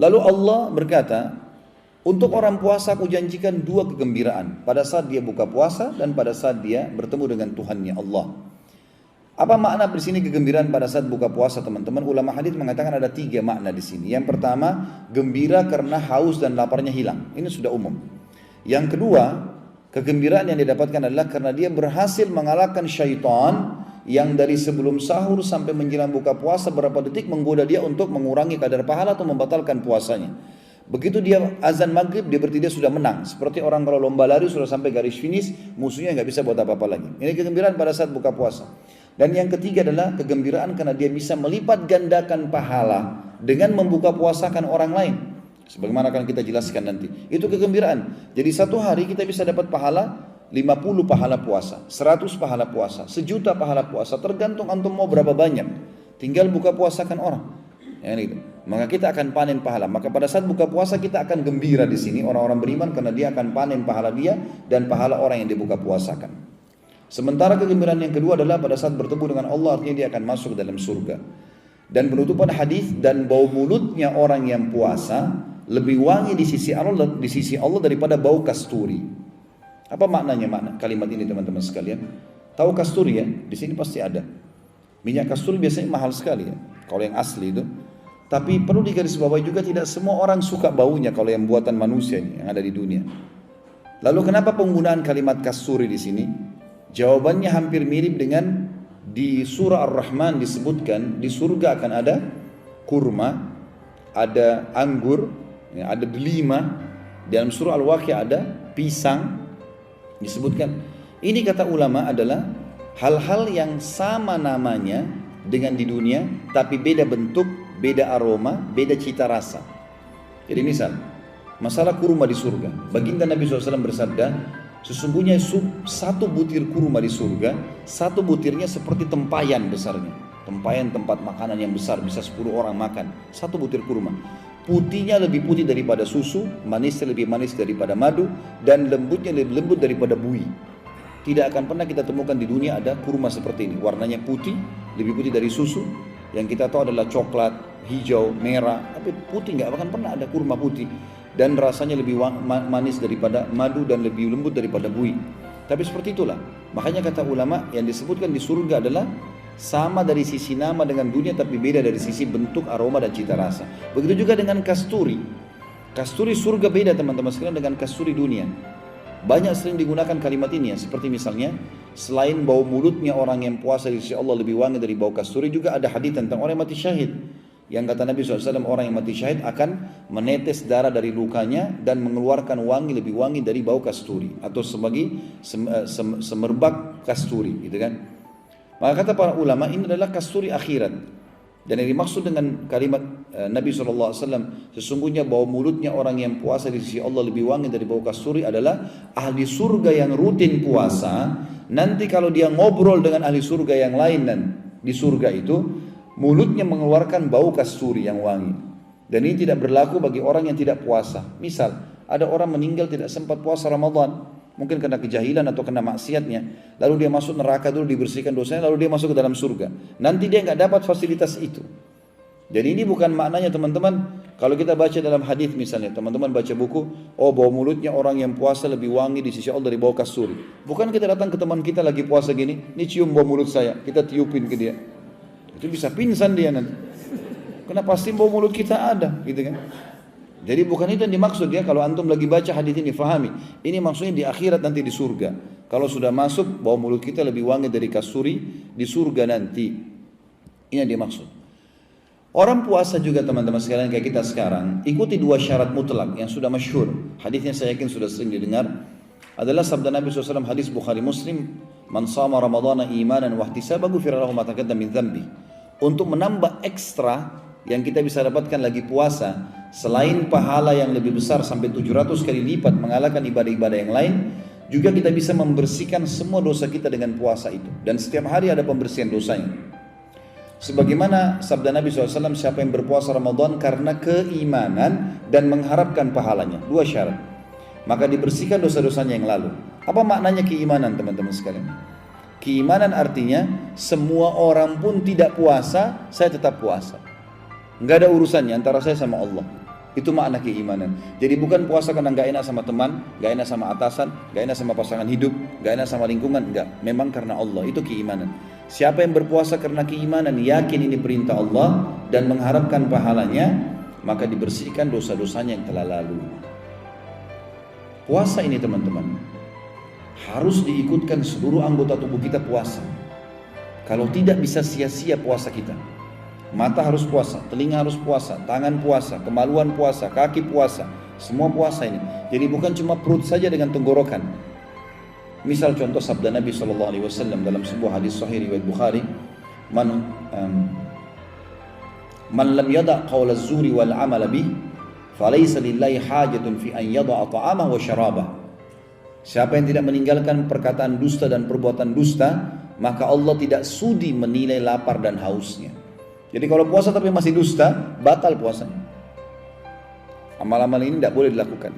Lalu Allah berkata, untuk orang puasa aku janjikan dua kegembiraan pada saat dia buka puasa dan pada saat dia bertemu dengan Tuhannya Allah. Apa makna di sini kegembiraan pada saat buka puasa, teman-teman? Ulama hadis mengatakan ada tiga makna di sini. Yang pertama, gembira karena haus dan laparnya hilang. Ini sudah umum. Yang kedua, kegembiraan yang didapatkan adalah karena dia berhasil mengalahkan syaitan yang dari sebelum sahur sampai menjelang buka puasa berapa detik menggoda dia untuk mengurangi kadar pahala atau membatalkan puasanya. Begitu dia azan maghrib, dia berarti dia sudah menang. Seperti orang kalau lomba lari sudah sampai garis finish, musuhnya nggak bisa buat apa-apa lagi. Ini kegembiraan pada saat buka puasa. Dan yang ketiga adalah kegembiraan karena dia bisa melipat gandakan pahala dengan membuka puasakan orang lain. Sebagaimana akan kita jelaskan nanti. Itu kegembiraan. Jadi satu hari kita bisa dapat pahala 50 pahala puasa, 100 pahala puasa, 1.000.000 pahala puasa. Tergantung antum mau berapa banyak. Tinggal buka puasakan orang. Ya, gitu. Maka kita akan panen pahala. Maka pada saat buka puasa kita akan gembira di sini orang-orang beriman karena dia akan panen pahala dia dan pahala orang yang dibuka puasakan. Sementara kegembiraan yang kedua adalah pada saat bertemu dengan Allah, artinya dia akan masuk ke dalam surga. Dan penutupan hadis, dan bau mulutnya orang yang puasa lebih wangi di sisi Allah daripada bau kasturi. Apa maknanya kalimat ini, teman-teman sekalian? Tahu kasturi ya? Di sini pasti ada. Minyak kasturi biasanya mahal sekali ya, kalau yang asli itu. Tapi perlu digarisbawahi juga tidak semua orang suka baunya kalau yang buatan manusia ini yang ada di dunia. Lalu kenapa penggunaan kalimat kasturi di sini? Jawabannya hampir mirip dengan di surah Ar-Rahman disebutkan di surga akan ada kurma, ada anggur, ya, ada delima. Dalam surah Al-Waqiah ada pisang disebutkan. Ini kata ulama adalah hal-hal yang sama namanya dengan di dunia, tapi beda bentuk, beda aroma, beda cita rasa. Jadi misal, masalah kurma di surga. Baginda Nabi SAW bersabda, sesungguhnya satu butir kurma di surga, satu butirnya seperti tempayan besarnya. Tempayan tempat makanan yang besar, bisa 10 orang makan. Satu butir kurma. Putihnya lebih putih daripada susu, manisnya lebih manis daripada madu, dan lembutnya lebih lembut daripada buih. Tidak akan pernah kita temukan di dunia ada kurma seperti ini. Warnanya putih, lebih putih dari susu. Yang kita tahu adalah coklat, hijau, merah. Tapi putih nggak akan pernah ada kurma putih. Dan rasanya lebih manis daripada madu dan lebih lembut daripada buih. Tapi seperti itulah. Makanya kata ulama yang disebutkan di surga adalah sama dari sisi nama dengan dunia, tapi beda dari sisi bentuk, aroma dan cita rasa. Begitu juga dengan kasturi. Kasturi surga beda teman-teman sekalian dengan kasturi dunia. Banyak sering digunakan kalimat ini ya, seperti misalnya selain bau mulutnya orang yang puasa di sisi Allah lebih wangi dari bau kasturi, juga ada hadis tentang orang yang mati syahid. Yang kata Nabi SAW, orang yang mati syahid akan menetes darah dari lukanya dan mengeluarkan wangi lebih wangi dari bau kasturi atau sebagai semerbak kasturi, gitu kan? Maka kata para ulama ini adalah kasturi akhirat. Dan yang dimaksud dengan kalimat Nabi SAW, sesungguhnya bau mulutnya orang yang puasa di sisi Allah lebih wangi dari bau kasturi adalah ahli surga yang rutin puasa. Nanti kalau dia ngobrol dengan ahli surga yang lain dan di surga itu, mulutnya mengeluarkan bau kasturi yang wangi. Dan ini tidak berlaku bagi orang yang tidak puasa. Misal, ada orang meninggal tidak sempat puasa Ramadan, mungkin karena kejahilan atau kena maksiatnya, lalu dia masuk neraka dulu dibersihkan dosanya, lalu dia masuk ke dalam surga. Nanti dia nggak dapat fasilitas itu. Jadi ini bukan maknanya teman-teman. Kalau kita baca dalam hadis misalnya, teman-teman baca buku, oh bau mulutnya orang yang puasa lebih wangi di sisi Allah dari bau kasturi. Bukan kita datang ke teman kita lagi puasa gini, ini cium bau mulut saya, kita tiupin ke dia. Itu bisa pingsan dia nanti. Karena pasti bau mulut kita ada, gitu kan? Jadi bukan itu yang dimaksud ya. Kalau antum lagi baca hadis ini, fahami. Ini maksudnya di akhirat nanti di surga. Kalau sudah masuk, bau mulut kita lebih wangi dari kasturi di surga nanti. Ini yang dimaksud. Orang puasa juga teman-teman sekalian kayak kita sekarang, ikuti dua syarat mutlak yang sudah masyhur. Hadisnya saya yakin sudah sering didengar. Adalah sabda Nabi SAW, hadis Bukhari Muslim, man sama Ramadana imanan wa ihtisaban ghufira lahu ma taqaddama min dhanbi. Untuk menambah ekstra yang kita bisa dapatkan lagi puasa, selain pahala yang lebih besar sampai 700 kali lipat mengalahkan ibadah-ibadah yang lain, juga kita bisa membersihkan semua dosa kita dengan puasa itu. Dan setiap hari ada pembersihan dosanya. Sebagaimana sabda Nabi SAW, siapa yang berpuasa Ramadan karena keimanan dan mengharapkan pahalanya, dua syarat, maka dibersihkan dosa-dosanya yang lalu. Apa maknanya keimanan teman-teman sekalian? Keimanan artinya semua orang pun tidak puasa, saya tetap puasa. Enggak ada urusannya antara saya sama Allah. Itu makna keimanan. Jadi bukan puasa karena nggak enak sama teman, nggak enak sama atasan, nggak enak sama pasangan hidup, nggak enak sama lingkungan, enggak. Memang karena Allah, itu keimanan. Siapa yang berpuasa karena keimanan, yakin ini perintah Allah dan mengharapkan pahalanya, maka dibersihkan dosa-dosanya yang telah lalu. Puasa ini teman-teman, harus diikutkan seluruh anggota tubuh kita puasa. Kalau tidak bisa sia-sia puasa kita. Mata harus puasa, telinga harus puasa, tangan puasa, kemaluan puasa, kaki puasa, semua puasa ini. Jadi bukan cuma perut saja dengan tenggorokan. Misal contoh sabda Nabi SAW dalam sebuah hadis sahih riwayat Bukhari, man lam yada' qawla az-zuri wal 'amala bih, falaysa lillahi hajatun fi an yada'a ta'amahu wa syarabah. Siapa yang tidak meninggalkan perkataan dusta dan perbuatan dusta, maka Allah tidak sudi menilai lapar dan hausnya. Jadi kalau puasa tapi masih dusta, batal puasanya. Amal-amal ini tidak boleh dilakukan.